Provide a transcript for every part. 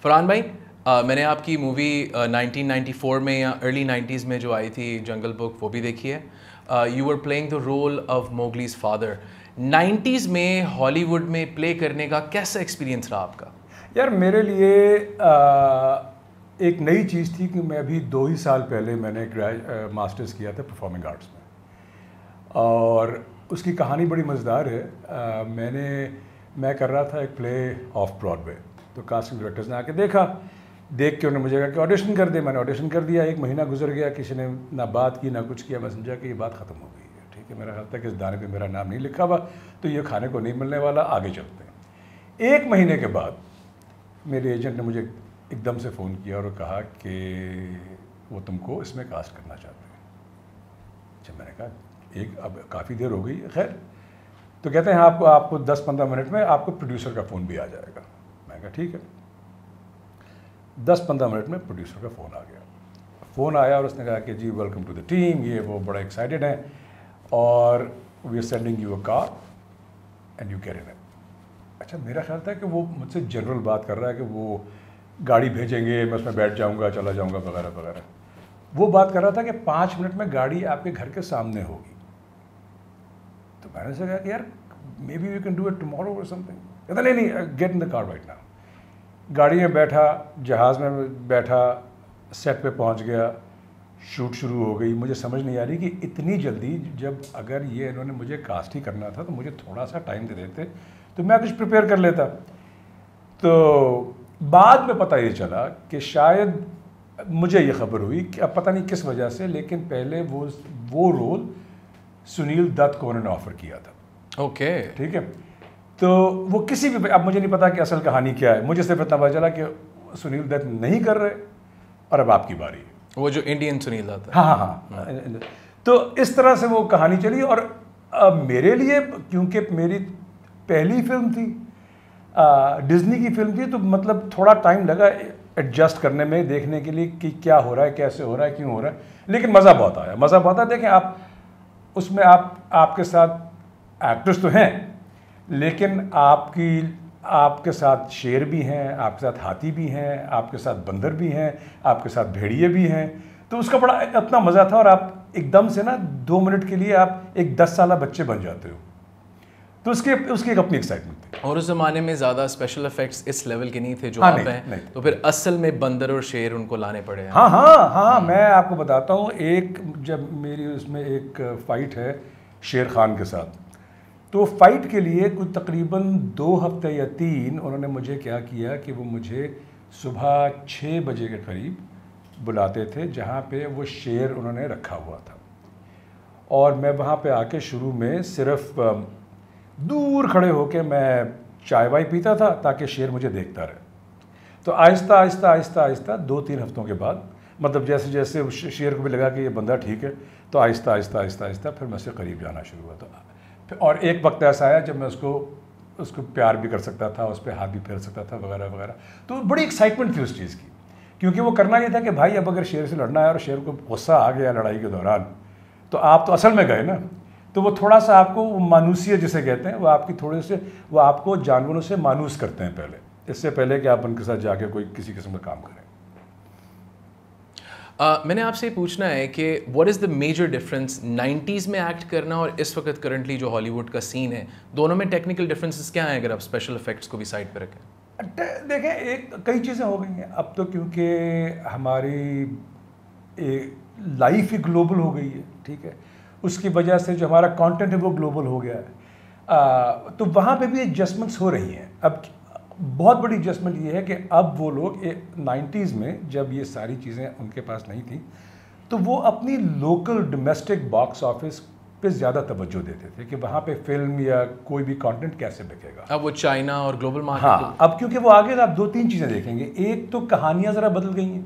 फरहान भाई, मैंने आपकी मूवी 1994 में या अर्ली 90s में जो आई थी जंगल बुक, वो भी देखी है। You were playing the role of Mowgli's father. 90s में हॉलीवुड में प्ले करने का कैसा एक्सपीरियंस रहा आपका? यार मेरे लिए एक नई चीज़ थी कि मैं अभी 2 ही साल पहले मैंने मास्टर्स किया था परफॉर्मिंग आर्ट्स में, और उसकी कहानी बड़ी मज़ेदार है। मैं कर रहा था एक प्ले ऑफ ब्रॉडवे, तो कास्टिंग डायरेक्टर्स ने आके देख के उन्होंने मुझे कहा कि ऑडिशन कर दे। मैंने ऑडिशन कर दिया। 1 महीना गुजर गया, किसी ने ना बात की ना कुछ किया। मैं समझा कि ये बात ख़त्म हो गई है, ठीक है, मेरा ख्याल था कि इस दाने पे मेरा नाम नहीं लिखा हुआ, तो ये खाने को नहीं मिलने वाला, आगे चलते हैं। 1 महीने के बाद मेरे एजेंट ने मुझे एकदम से फ़ोन किया और कहा कि वो तुमको इसमें कास्ट करना चाहते हैं। अच्छा, मैंने कहा अब काफ़ी देर हो गई, खैर। तो कहते हैं आपको 10-15 मिनट में आपको प्रोड्यूसर का फ़ोन भी आ जाएगा। मैंने कहा ठीक है। 10-15 मिनट में प्रोड्यूसर का फ़ोन आ गया। फ़ोन आया और उसने कहा कि जी वेलकम टू द टीम, ये वो बड़ा एक्साइटेड हैं और we are sending you a car and you carry it. अच्छा, मेरा ख्याल था कि वो मुझसे जनरल बात कर रहा है कि वो गाड़ी भेजेंगे, मैं उसमें बैठ जाऊंगा, चला जाऊंगा, वगैरह वगैरह। वो बात कर रहा था कि 5 मिनट में गाड़ी आपके घर के सामने होगी। तो मैंने से कहा कि यार maybe we can do it tomorrow और समथिंग। कहता नहीं, get in the car right now. गाड़ी में बैठा, जहाज़ में बैठा, सेट पे पहुंच गया, शूट शुरू हो गई। मुझे समझ नहीं आ रही कि इतनी जल्दी, जब अगर ये इन्होंने मुझे कास्ट ही करना था तो मुझे थोड़ा सा टाइम दे देते तो मैं कुछ प्रिपेयर कर लेता। तो बाद में पता ये चला कि शायद मुझे ये खबर हुई कि अब पता नहीं किस वजह से, लेकिन पहले वो रोल सुनील दत्त को उन्होंने ऑफर किया था। ओके, ठीक है। तो वो किसी भी, अब मुझे नहीं पता कि असल कहानी क्या है, मुझे सिर्फ इतना पता चला कि सुनील दत्त नहीं कर रहे और अब आपकी बारी है। वो जो इंडियन सुनील दत्त है। हाँ। तो इस तरह से वो कहानी चली। और मेरे लिए, क्योंकि मेरी पहली फिल्म थी, डिज्नी की फिल्म थी, तो मतलब थोड़ा टाइम लगा एडजस्ट करने में, देखने के लिए कि क्या हो रहा है, कैसे हो रहा है, क्यों हो रहा है। लेकिन मज़ा बहुत आया, मज़ा बहुत आया। देखें आप उसमें आपके साथ एक्टर्स तो हैं, लेकिन आपके साथ शेर भी हैं, आपके साथ हाथी भी हैं, आपके साथ बंदर भी हैं, आपके साथ भेड़िए भी हैं। तो उसका बड़ा इतना मज़ा था। और आप एकदम से ना 2 मिनट के लिए आप एक 10 साल बच्चे बन जाते हो। तो उसकी एक अपनी एक्साइटमेंट थी। और उस ज़माने में ज़्यादा स्पेशल इफेक्ट्स इस लेवल के नहीं थे जो हाँ, आप हैं, नहीं। तो फिर असल में बंदर और शेर उनको लाने पड़े हैं। हाँ, मैं आपको बताता हूँ। जब मेरी उसमें एक फ़ाइट है शेर खान के साथ, तो फ़ाइट के लिए कुछ तकरीबन 2 हफ्ते या 3 उन्होंने मुझे क्या किया कि वो मुझे सुबह 6 बजे के करीब बुलाते थे, जहाँ पे वो शेर उन्होंने रखा हुआ था। और मैं वहाँ पे आके शुरू में सिर्फ दूर खड़े होके मैं चाय वाय पीता था ताकि शेर मुझे देखता रहे। तो आहिस्ता आहिस्ता 2-3 हफ्तों के बाद, मतलब जैसे जैसे शेर को भी लगा कि ये बंदा ठीक है, तो आहिस्ता आहिस्ता फिर मैं उससे करीब जाना शुरू हुआ। तो और एक वक्त ऐसा आया जब मैं उसको प्यार भी कर सकता था, उस पर हाथ भी फेर सकता था, वगैरह वगैरह। तो बड़ी एक्साइटमेंट थी उस चीज़ की, क्योंकि वो करना ये था कि भाई अब अगर शेर से लड़ना है और शेर को गुस्सा आ गया लड़ाई के दौरान, तो आप तो असल में गए ना। तो वो थोड़ा सा आपको मानूसियत जिसे कहते हैं, वो आपकी थोड़े से, वो आपको जानवरों से मानूस करते हैं पहले, इससे पहले कि आप उनके साथ जाके कोई किसी किस्म का काम करें। मैंने आपसे पूछना है कि what is the major difference 90s में एक्ट करना और इस वक्त करंटली जो हॉलीवुड का सीन है, दोनों में टेक्निकल डिफरेंसेस क्या हैं, अगर आप स्पेशल इफेक्ट्स को भी साइड पे रखें? देखें, कई चीज़ें हो गई हैं अब तो, क्योंकि हमारी लाइफ ही ग्लोबल हो गई है, ठीक है। उसकी वजह से जो हमारा कंटेंट है वो ग्लोबल हो गया है। तो वहाँ पे भी एडजस्टमेंट्स हो रही हैं। अब बहुत बड़ी एडजस्टमेंट ये है कि अब वो लोग 90s में जब ये सारी चीज़ें उनके पास नहीं थी, तो वो अपनी लोकल डोमेस्टिक बॉक्स ऑफिस पे ज़्यादा तवज्जो देते थे कि वहाँ पे फिल्म या कोई भी कंटेंट कैसे बिकेगा। अब वो चाइना और ग्लोबल मार्केट। हाँ, अब क्योंकि वो आगे आप 2-3 चीज़ें देखेंगे। एक तो कहानियाँ ज़रा बदल गई हैं,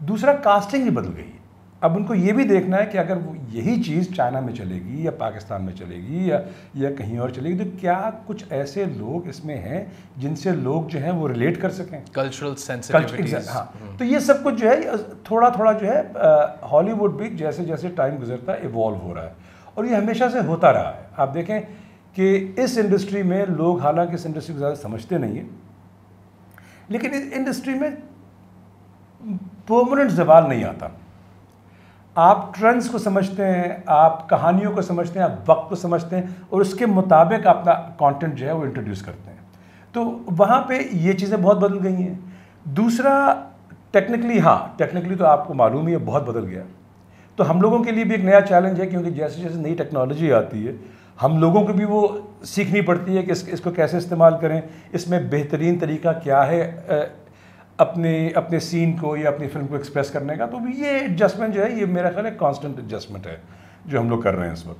दूसरा कास्टिंग ही बदल गई है। अब उनको ये भी देखना है कि अगर वो यही चीज़ चाइना में चलेगी या पाकिस्तान में चलेगी या कहीं और चलेगी, तो क्या कुछ ऐसे लोग इसमें हैं जिनसे लोग जो हैं वो रिलेट कर सकें, कल्चरल सेंसिटिविटीज। हाँ, तो ये सब कुछ जो है थोड़ा थोड़ा जो है हॉलीवुड भी जैसे जैसे टाइम गुजरता है इवॉल्व हो रहा है, और ये हमेशा से होता रहा है। आप देखें कि इस इंडस्ट्री में लोग, हालांकि इस इंडस्ट्री को ज़्यादा समझते नहीं हैं, लेकिन इस इंडस्ट्री में परमानेंट जवाल नहीं आता। आप ट्रेंड्स को समझते हैं, आप कहानियों को समझते हैं, आप वक्त को समझते हैं और उसके मुताबिक अपना कंटेंट जो है वो इंट्रोड्यूस करते हैं। तो वहाँ पे ये चीज़ें बहुत बदल गई हैं। दूसरा, टेक्निकली तो आपको मालूम ही है बहुत बदल गया। तो हम लोगों के लिए भी एक नया चैलेंज है, क्योंकि जैसे जैसे नई टेक्नोलॉजी आती है हम लोगों को भी वो सीखनी पड़ती है कि इसको कैसे इस्तेमाल करें, इसमें बेहतरीन तरीका क्या है अपने सीन को या अपनी फिल्म को एक्सप्रेस करने का। तो ये एडजस्टमेंट जो है, ये मेरा ख्याल है कांस्टेंट एडजस्टमेंट है जो हम लोग कर रहे हैं इस वक्त।